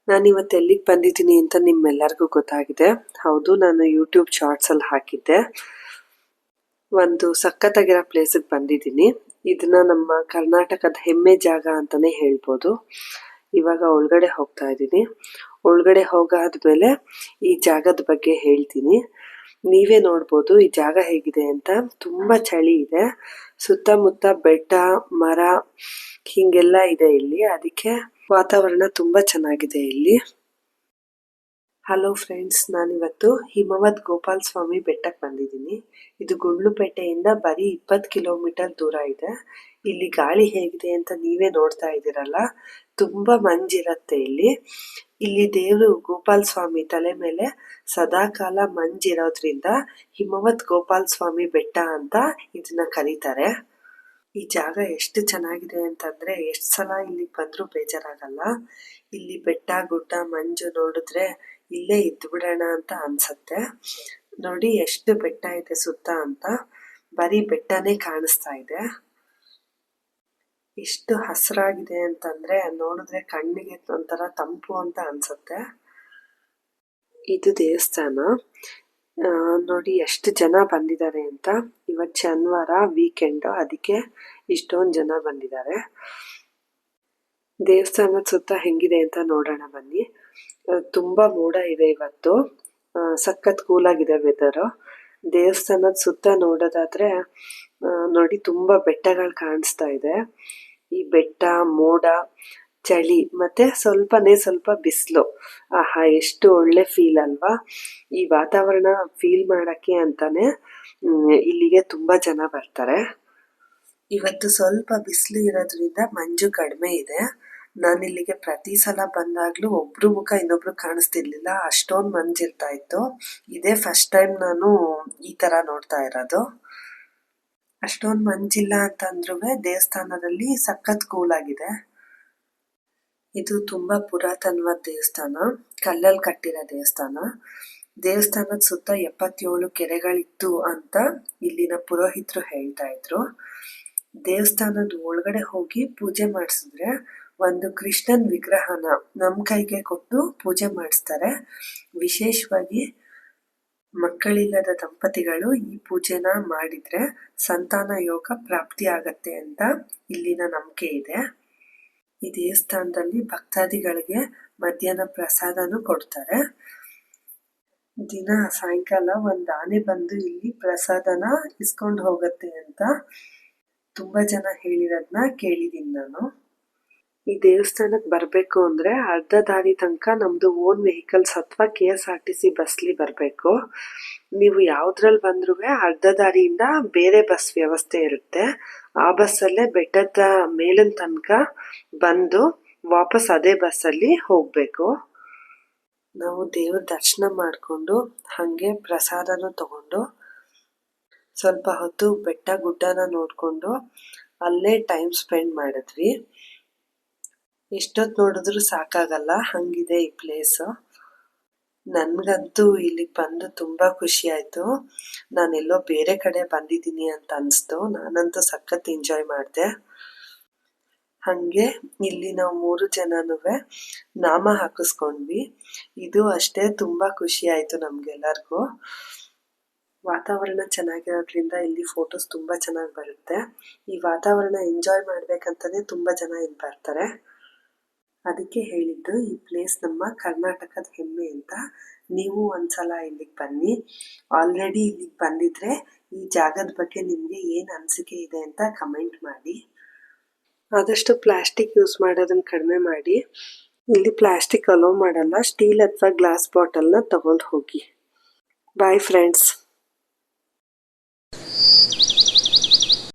ನಾನಿವತ್ತು ಎಲ್ಲಿಗೆ ಬಂದಿದ್ದೀನಿ ಅಂತ ನಿಮ್ಮೆಲ್ಲರಿಗೂ ಗೊತ್ತಾಗಿದೆ. ಹೌದು, ನಾನು ಯೂಟ್ಯೂಬ್ ಶಾರ್ಟ್ಸಲ್ಲಿ ಹಾಕಿದ್ದೆ. ಒಂದು ಸಖತ್ತಾಗಿರೋ ಪ್ಲೇಸಿಗೆ ಬಂದಿದ್ದೀನಿ. ಇದನ್ನ ನಮ್ಮ ಕರ್ನಾಟಕದ ಹೆಮ್ಮೆ ಜಾಗ ಅಂತಲೇ ಹೇಳ್ಬೋದು. ಇವಾಗ ಒಳಗಡೆ ಹೋಗ್ತಾ ಇದ್ದೀನಿ. ಒಳಗಡೆ ಹೋಗಾದ್ಮೇಲೆ ಈ ಜಾಗದ ಬಗ್ಗೆ ಹೇಳ್ತೀನಿ. ನೀವೇ ನೋಡ್ಬೋದು ಈ ಜಾಗ ಹೇಗಿದೆ ಅಂತ. ತುಂಬ ಚಳಿ ಇದೆ. ಸುತ್ತಮುತ್ತ ಬೆಟ್ಟ, ಮರ ಹೀಗೆಲ್ಲ ಇದೆ ಇಲ್ಲಿ. ಅದಕ್ಕೆ ವಾತಾವರಣ ತುಂಬ ಚೆನ್ನಾಗಿದೆ ಇಲ್ಲಿ. ಹಲೋ ಫ್ರೆಂಡ್ಸ್, ನಾನಿವತ್ತು ಹಿಮವದ್ ಗೋಪಾಲ ಸ್ವಾಮಿ ಬೆಟ್ಟಕ್ಕೆ ಬಂದಿದ್ದೀನಿ. ಇದು ಗುಂಡ್ಲುಪೇಟೆಯಿಂದ ಬರೀ 20 ಕಿಲೋಮೀಟರ್ ದೂರ ಇದೆ. ಇಲ್ಲಿ ಗಾಳಿ ಹೇಗಿದೆ ಅಂತ ನೀವೇ ನೋಡ್ತಾ ಇದ್ದೀರಲ್ಲ, ತುಂಬ ಮಂಜಿರತ್ತೆ ಇಲ್ಲಿ. ಇಲ್ಲಿ ದೇವರು ಗೋಪಾಲ ಸ್ವಾಮಿ ತಲೆ ಮೇಲೆ ಸದಾಕಾಲ ಮಂಜಿರೋದ್ರಿಂದ ಹಿಮವದ್ ಗೋಪಾಲ ಸ್ವಾಮಿ ಬೆಟ್ಟ ಅಂತ ಇದನ್ನ ಕರೀತಾರೆ. ಈ ಜಾಗ ಎಷ್ಟು ಚೆನ್ನಾಗಿದೆ ಅಂತಂದ್ರೆ ಎಷ್ಟು ಸಲ ಇಲ್ಲಿಗೆ ಬಂದರೂ ಬೇಜಾರಾಗಲ್ಲ. ಇಲ್ಲಿ ಬೆಟ್ಟ ಗುಡ್ಡ ಮಂಜು ನೋಡಿದ್ರೆ ಇಲ್ಲೇ ಇದ್ಬಿಡೋಣ ಅಂತ ಅನ್ಸತ್ತೆ. ನೋಡಿ ಎಷ್ಟು ಬೆಟ್ಟ ಇದೆ ಸುತ್ತ ಅಂತ. ಬರೀ ಬೆಟ್ಟನೇ ಕಾಣಿಸ್ತಾ ಇದೆ. ಎಷ್ಟು ಹಸಿರಾಗಿದೆ ಅಂತಂದ್ರೆ ನೋಡಿದ್ರೆ ಕಣ್ಣಿಗೆ ಒಂಥರ ತಂಪು ಅಂತ ಅನ್ಸತ್ತೆ. ಇದು ದೇವಸ್ಥಾನ. ನೋಡಿ ಎಷ್ಟು ಜನ ಬಂದಿದ್ದಾರೆ ಅಂತ. ಇವತ್ತು ಶನಿವಾರ ವೀಕೆಂಡ್, ಅದಕ್ಕೆ ಇಷ್ಟೊಂದು ಜನ ಬಂದಿದ್ದಾರೆ. ದೇವಸ್ಥಾನದ ಸುತ್ತ ಹೆಂಗಿದೆ ಅಂತ ನೋಡೋಣ ಬನ್ನಿ. ತುಂಬ ಮೋಡ ಇದೆ ಇವತ್ತು. ಸಖತ್ ಕೂಲಾಗಿದೆ ವೆದರು. ದೇವಸ್ಥಾನದ ಸುತ್ತ ನೋಡೋದಾದ್ರೆ ನೋಡಿ ತುಂಬ ಬೆಟ್ಟಗಳು ಕಾಣಿಸ್ತಾ ಇದೆ. ಈ ಬೆಟ್ಟ, ಮೋಡ, ಚಳಿ ಮತ್ತೆ ಸ್ವಲ್ಪ ಬಿಸಿಲು. ಆಹಾ, ಎಷ್ಟು ಒಳ್ಳೆ ಫೀಲ್ ಅಲ್ವಾ. ಈ ವಾತಾವರಣ ಫೀಲ್ ಮಾಡಕ್ಕೆ ಅಂತಾನೆ ಇಲ್ಲಿಗೆ ತುಂಬಾ ಜನ ಬರ್ತಾರೆ. ಇವತ್ತು ಸ್ವಲ್ಪ ಬಿಸಿಲು ಇರೋದ್ರಿಂದ ಮಂಜು ಕಡಿಮೆ ಇದೆ. ನಾನು ಇಲ್ಲಿಗೆ ಪ್ರತಿ ಸಲ ಬಂದಾಗ್ಲೂ ಒಬ್ರು ಮುಖ ಇನ್ನೊಬ್ರು ಕಾಣಿಸ್ತಿರ್ಲಿಲ್ಲ, ಅಷ್ಟೊಂದು ಮಂಜಿರ್ತಾ ಇತ್ತು. ಇದೇ ಫಸ್ಟ್ ಟೈಮ್ ನಾನು ಈ ತರ ನೋಡ್ತಾ ಇರೋದು. ಅಷ್ಟೊಂದು ಮಂಜಿಲ್ಲ ಅಂತಂದ್ರೂ ದೇವಸ್ಥಾನದಲ್ಲಿ ಸಖತ್ ಕೂಲ್ ಆಗಿದೆ. ಇದು ತುಂಬಾ ಪುರಾತನವಾದ ದೇವಸ್ಥಾನ, ಕಲ್ಲಲ್ಲಿ ಕಟ್ಟಿರೋ ದೇವಸ್ಥಾನ. ದೇವಸ್ಥಾನದ ಸುತ್ತ 77 ಕೆರೆಗಳಿತ್ತು ಅಂತ ಇಲ್ಲಿನ ಪುರೋಹಿತರು ಹೇಳ್ತಾ ಇದ್ರು. ದೇವಸ್ಥಾನದ ಒಳಗಡೆ ಹೋಗಿ ಪೂಜೆ ಮಾಡಿಸಿದ್ರೆ ಒಂದು ಕೃಷ್ಣನ್ ವಿಗ್ರಹನ ನಮ್ಮ ಕೈಗೆ ಕೊಟ್ಟು ಪೂಜೆ ಮಾಡಿಸ್ತಾರೆ. ವಿಶೇಷವಾಗಿ ಮಕ್ಕಳಿಲ್ಲದ ದಂಪತಿಗಳು ಈ ಪೂಜೆನ ಮಾಡಿದ್ರೆ ಸಂತಾನ ಯೋಗ ಪ್ರಾಪ್ತಿ ಆಗತ್ತೆ ಅಂತ ಇಲ್ಲಿನ ನಂಬಿಕೆ ಇದೆ. ಈ ದೇವಸ್ಥಾನದಲ್ಲಿ ಭಕ್ತಾದಿಗಳಿಗೆ ಮಧ್ಯಾಹ್ನ ಪ್ರಸಾದನೂ ಕೊಡ್ತಾರೆ. ದಿನ ಸಾಯಂಕಾಲ ಒಂದು ಆನೆ ಬಂದು ಇಲ್ಲಿ ಪ್ರಸಾದನ ಇಸ್ಕೊಂಡು ಹೋಗತ್ತೆ ಅಂತ ತುಂಬಾ ಜನ ಹೇಳಿರೋದನ್ನ ಕೇಳಿದೀನಿ ನಾನು. ಈ ದೇವಸ್ಥಾನಕ್ಕೆ ಬರಬೇಕು ಅಂದ್ರೆ ಅರ್ಧ ದಾರಿ ತನಕ ನಮ್ದು ಓನ್ ವೆಹಿಕಲ್ಸ್ ಅಥವಾ KSRTC ಬಸ್ಲಿ ಬರಬೇಕು. ನೀವು ಯಾವ್ದ್ರಲ್ಲಿ ಬಂದ್ರೂ ಅರ್ಧ ದಾರಿಯಿಂದ ಬೇರೆ ಬಸ್ ವ್ಯವಸ್ಥೆ ಇರುತ್ತೆ. ಆ ಬಸ್ಸಲ್ಲೇ ಬೆಟ್ಟದ ಮೇಲಿನ ತನಕ ಬಂದು ವಾಪಸ್ ಅದೇ ಬಸ್ಸಲ್ಲಿ ಹೋಗ್ಬೇಕು. ನಾವು ದೇವ್ರ ದರ್ಶನ ಮಾಡಿಕೊಂಡು ಹಾಗೆ ಪ್ರಸಾದನೂ ತಗೊಂಡು ಸ್ವಲ್ಪ ಹೊತ್ತು ಬೆಟ್ಟ ಗುಡ್ಡನ ನೋಡಿಕೊಂಡು ಅಲ್ಲೇ ಟೈಮ್ ಸ್ಪೆಂಡ್ ಮಾಡಿದ್ವಿ. ಎಷ್ಟೊತ್ತು ನೋಡಿದ್ರು ಸಾಕಾಗಲ್ಲ, ಹಂಗಿದೆ ಈ ಪ್ಲೇಸು. ನನಗಂತೂ ಇಲ್ಲಿಗೆ ಬಂದು ತುಂಬ ಖುಷಿ ಆಯಿತು. ನಾನೆಲ್ಲೋ ಬೇರೆ ಕಡೆ ಬಂದಿದ್ದೀನಿ ಅಂತ ಅನಿಸ್ತು. ನಾನಂತೂ ಸಖತ್ ಎಂಜಾಯ್ ಮಾಡಿದೆ. ಹಾಗೆ ಇಲ್ಲಿ ನಾವು 3 ಜನನೂ ನಾಮ ಹಾಕಿಸ್ಕೊಂಡ್ವಿ. ಇದು ಅಷ್ಟೇ ತುಂಬ ಖುಷಿ ಆಯಿತು ನಮಗೆಲ್ಲರಿಗೂ. ವಾತಾವರಣ ಚೆನ್ನಾಗಿರೋದ್ರಿಂದ ಇಲ್ಲಿ ಫೋಟೋಸ್ ತುಂಬ ಚೆನ್ನಾಗಿ ಬರುತ್ತೆ. ಈ ವಾತಾವರಣ ಎಂಜಾಯ್ ಮಾಡ್ಬೇಕಂತಾನೆ ತುಂಬ ಜನ ಇಲ್ಲಿ ಬರ್ತಾರೆ. ಅದಕ್ಕೆ ಹೇಳಿದ್ದು ಈ ಪ್ಲೇಸ್ ನಮ್ಮ ಕರ್ನಾಟಕದ ಹೆಮ್ಮೆ ಅಂತ. ನೀವು ಒಂದ್ಸಲ ಇಲ್ಲಿಗೆ ಬನ್ನಿ. ಆಲ್ರೆಡಿ ಇಲ್ಲಿಗೆ ಬಂದಿದ್ರೆ ಈ ಜಾಗದ ಬಗ್ಗೆ ನಿಮಗೆ ಏನು ಅನಿಸಿಕೆ ಇದೆ ಅಂತ ಕಮೆಂಟ್ ಮಾಡಿ. ಆದಷ್ಟು ಪ್ಲಾಸ್ಟಿಕ್ ಯೂಸ್ ಮಾಡೋದನ್ನ ಕಡಿಮೆ ಮಾಡಿ. ಇಲ್ಲಿ ಪ್ಲಾಸ್ಟಿಕ್ ಅಲೋ ಮಾಡಲ್ಲ. ಸ್ಟೀಲ್ ಅಥವಾ ಗ್ಲಾಸ್ ಬಾಟಲ್ನ ತಗೊಂಡು ಹೋಗಿ. Bye friends.